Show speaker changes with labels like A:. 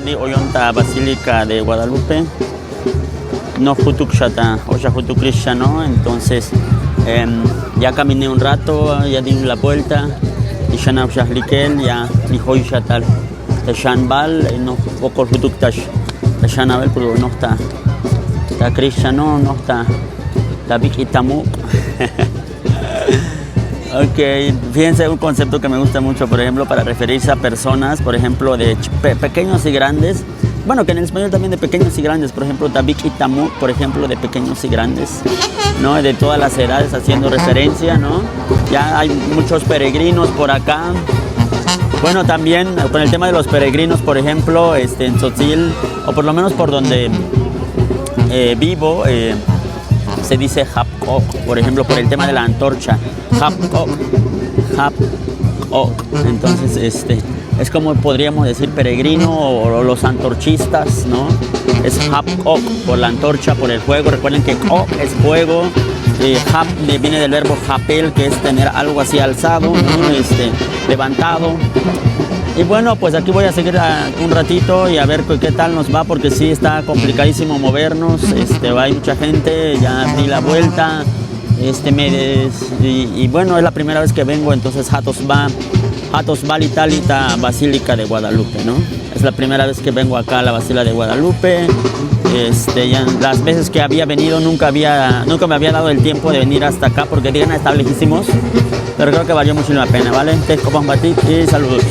A: ni oyonta Basílica de Guadalupe, no jutuk shata, oya jutuk krisha, ¿no? Entonces ya caminé un rato, ya di la vuelta, y ya no ya ni hoy shatal, te shanbal, no poco jutuk tash, te shanabel, pero no está, la krisha no está, la big itamu. Ok, fíjense un concepto que me gusta mucho, por ejemplo, para referirse a personas, por ejemplo, de pequeños y grandes. Bueno, que en el español también de pequeños y grandes, por ejemplo, Tabik y Tamu, por ejemplo, de pequeños y grandes, ¿no? De todas las edades haciendo referencia, ¿no? Ya hay muchos peregrinos por acá. Bueno, también con el tema de los peregrinos, por ejemplo, en Tzotzil, o por lo menos por donde vivo, se dice Hapkok, por ejemplo, por el tema de la antorcha. Hapkok. Entonces, es como podríamos decir peregrino o los antorchistas, ¿no? Es Hapkok, por la antorcha, por el fuego. Recuerden que Kok es fuego. Hap viene del verbo hapel, que es tener algo así alzado, ¿no? Levantado. Y bueno, pues aquí voy a seguir un ratito y a ver qué tal nos va, porque sí está complicadísimo movernos, hay mucha gente, ya di la vuelta, y bueno, es la primera vez que vengo, entonces Hatos Valitalita Basílica de Guadalupe, ¿no? Es la primera vez que vengo acá a la Basílica de Guadalupe. Ya las veces que había venido nunca me había dado el tiempo de venir hasta acá, porque digan, está lejísimos, pero creo que valió mucho la pena, ¿vale? Te copan batik y saludos.